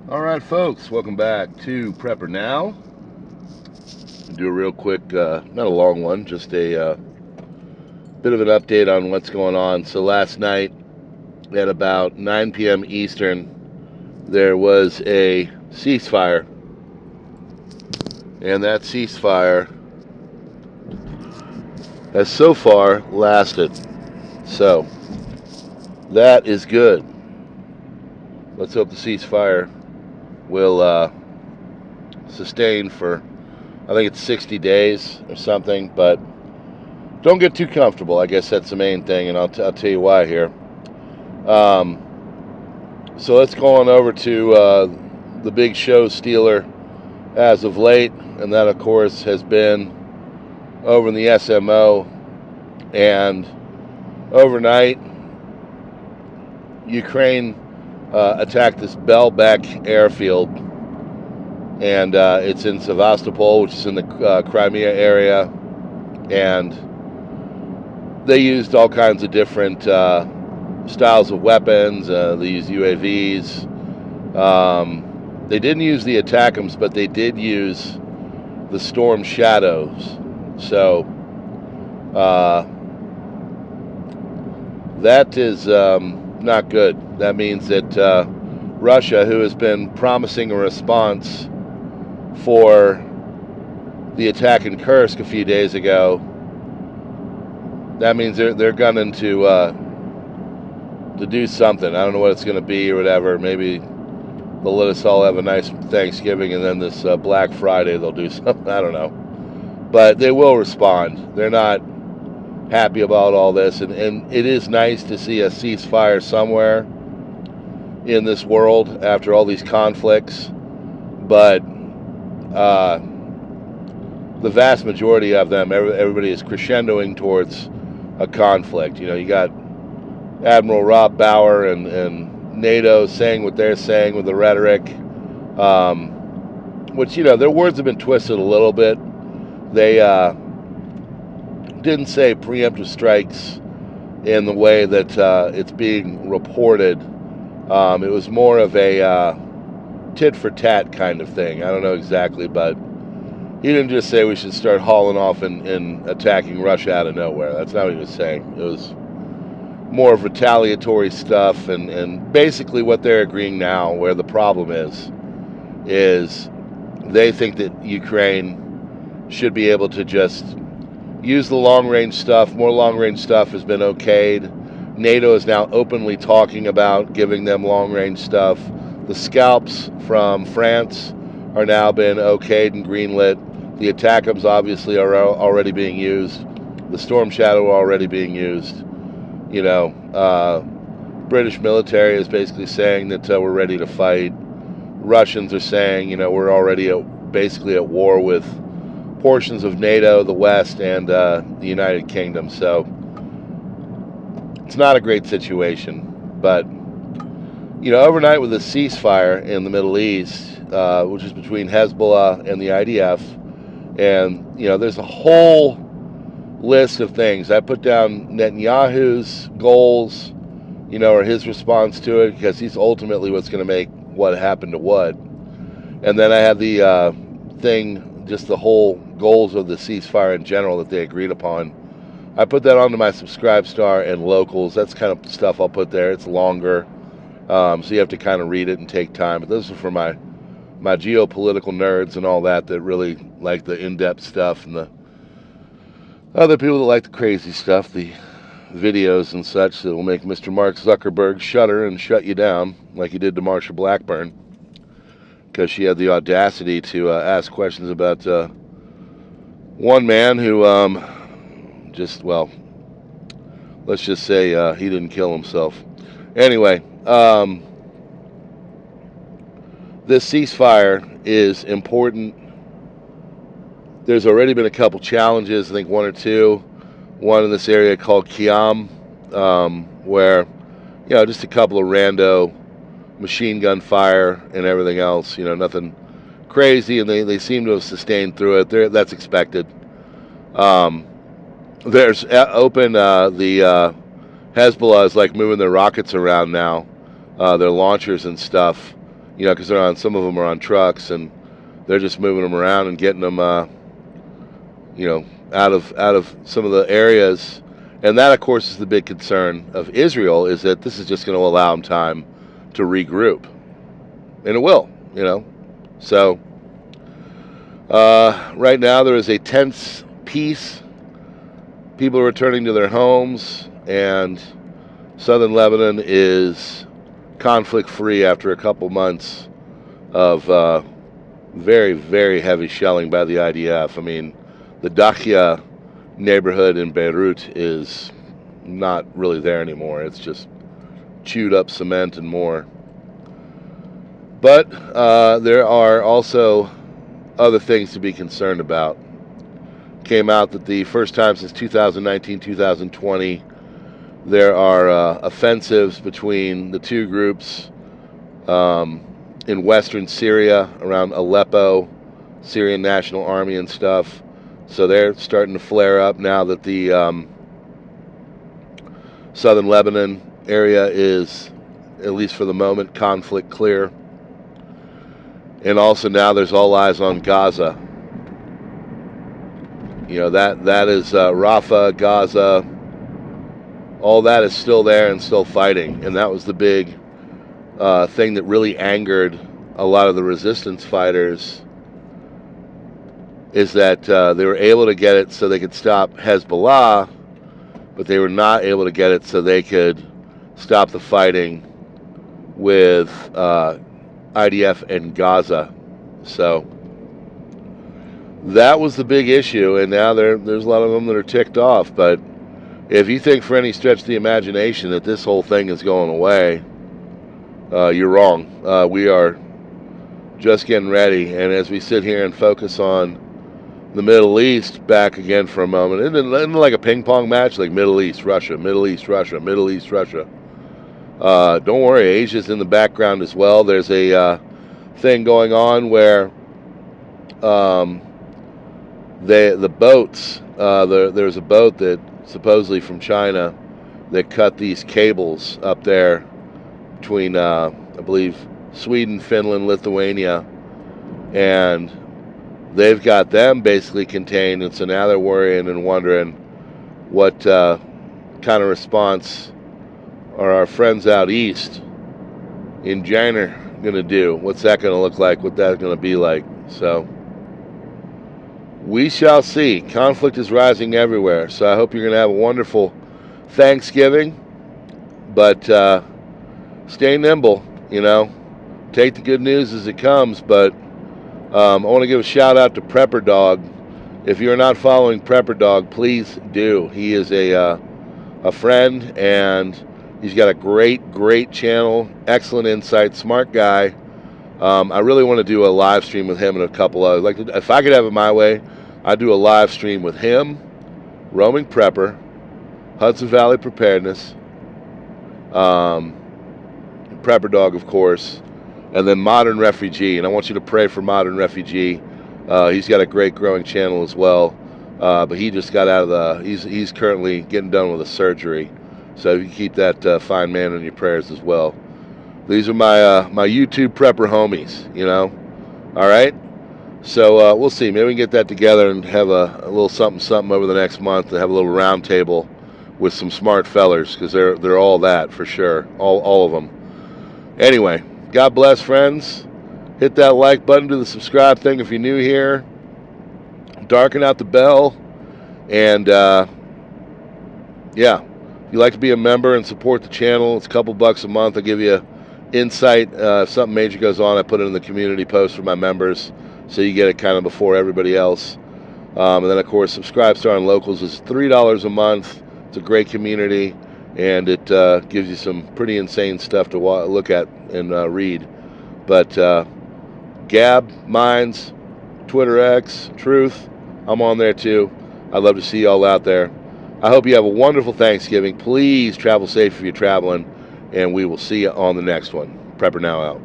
All right, folks, welcome back to Prepper Now. Do a real quick, not a long one, just a bit of an update on what's going on. So last night at about 9 p.m. Eastern, there was a ceasefire, and that ceasefire has so far lasted. So that is good. Let's hope the ceasefire will sustain for, I think it's 60 days or something, but don't get too comfortable. I guess that's the main thing, and I'll tell you why here. So let's go on over to the big show stealer as of late, and that, of course, has been over in the SMO. And overnight, Ukraine attacked this Belbek airfield, and it's in Sevastopol, which is in the Crimea area, and they used all kinds of different styles of weapons. They used UAVs. They didn't use the ATACMS, but they did use the Storm Shadows. So that is not good. That means that Russia, who has been promising a response for the attack in Kursk a few days ago, that means they're gunning to do something. I don't know what it's going to be or whatever. Maybe they'll let us all have a nice Thanksgiving, and then this Black Friday they'll do something. I don't know. But they will respond. They're not happy about all this, and it is nice to see a ceasefire somewhere in this world after all these conflicts. But the vast majority of them, everybody is crescendoing towards a conflict. You know, you got Admiral Rob Bauer and NATO saying what they're saying with the rhetoric, which, you know, their words have been twisted a little bit. They didn't say preemptive strikes in the way that it's being reported. It was more of a tit for tat kind of thing. I don't know exactly, but he didn't just say we should start hauling off and attacking Russia out of nowhere. That's not what he was saying. It was more of retaliatory stuff, and basically what they're agreeing now, where the problem is they think that Ukraine should be able to just use the long-range stuff. More long-range stuff has been okayed. NATO is now openly talking about giving them long-range stuff. The scalps from France are now been okayed and greenlit. The ATACMS obviously are already being used. The Storm Shadow are already being used. You know, British military is basically saying that we're ready to fight. Russians are saying, you know, we're already basically at war with portions of NATO, the West, and the United Kingdom. So it's not a great situation. But, you know, overnight with a ceasefire in the Middle East, which is between Hezbollah and the IDF, and, you know, there's a whole list of things. I put down Netanyahu's goals, you know, or his response to it, because he's ultimately what's going to make what happened to what. And then I had the thing, just the whole goals of the ceasefire in general that they agreed upon. I put that onto my Subscribestar and locals. That's kind of stuff I'll put there. It's longer, so you have to kind of read it and take time. But those are for my geopolitical nerds and all that really like the in-depth stuff, and the other people that like the crazy stuff, the videos and such that will make Mr. Mark Zuckerberg shudder and shut you down like he did to Marsha Blackburn, because she had the audacity to ask questions about one man who let's just say he didn't kill himself. Anyway, this ceasefire is important. There's already been a couple challenges, I think one or two. One in this area called Kiam, where, you know, just a couple of rando machine gun fire and everything else, you know, nothing crazy, and they seem to have sustained through it. That's expected. There's open, the Hezbollah is like moving their rockets around now, their launchers and stuff, because some of them are on trucks, and they're just moving them around and getting them, out of some of the areas. And that, of course, is the big concern of Israel, is that this is just going to allow them time to regroup. And it will, So, right now there is a tense peace. People are returning to their homes, and southern Lebanon is conflict-free after a couple months of very, very heavy shelling by the IDF. I mean, the Dakhia neighborhood in Beirut is not really there anymore. It's just chewed up cement and more. But there are also other things to be concerned about. Came out that the first time since 2019, 2020, there are offensives between the two groups in western Syria, around Aleppo, Syrian National Army and stuff. So they're starting to flare up now that the southern Lebanon area is, at least for the moment, conflict clear. And also now there's all eyes on Gaza. That is Rafah, Gaza. All that is still there and still fighting. And that was the big thing that really angered a lot of the resistance fighters, is that they were able to get it so they could stop Hezbollah, but they were not able to get it so they could stop the fighting with IDF in Gaza. So that was the big issue, and now there's a lot of them that are ticked off. But if you think for any stretch of the imagination that this whole thing is going away, you're wrong. We are just getting ready, and as we sit here and focus on the Middle East back again for a moment, isn't it like a ping pong match, like Middle East, Russia, Middle East, Russia, Middle East, Russia? Don't worry, Asia's in the background as well. There's a thing going on where the boats, there's a boat that supposedly from China that cut these cables up there between, I believe, Sweden, Finland, Lithuania, and they've got them basically contained, and so now they're worrying and wondering what kind of response are our friends out east in China going to do. What's that going to look like? What that's going to be like? So we shall see. Conflict is rising everywhere, so I hope you're going to have a wonderful Thanksgiving, but stay nimble, take the good news as it comes. But I want to give a shout out to Prepper Dog. If you're not following Prepper Dog, please do. He is a friend, and he's got a great channel, excellent insight, smart guy. I really want to do a live stream with him and a couple others. If I could have it my way, I'd do a live stream with him, Roaming Prepper, Hudson Valley Preparedness, Prepper Dog, of course, and then Modern Refugee. And I want you to pray for Modern Refugee. He's got a great growing channel as well, but he just got out of he's currently getting done with a surgery. So you keep that fine man in your prayers as well. These are my YouTube prepper homies, All right? So we'll see. Maybe we can get that together and have a little something over the next month, to have a little round table with some smart fellers, because they're all that for sure, all of them. Anyway, God bless, friends. Hit that like button, do the subscribe thing if you're new here. Darken out the bell, and yeah. If you'd like to be a member and support the channel, it's a couple bucks a month. I'll give you insight. If something major goes on, I put it in the community post for my members, so you get it kind of before everybody else. And then, of course, Subscribe Star and Locals is $3 a month. It's a great community, and it gives you some pretty insane stuff to look at and read. But Gab, Minds, Twitter X, Truth, I'm on there too. I'd love to see you all out there. I hope you have a wonderful Thanksgiving. Please travel safe if you're traveling, and we will see you on the next one. Prepper Now out.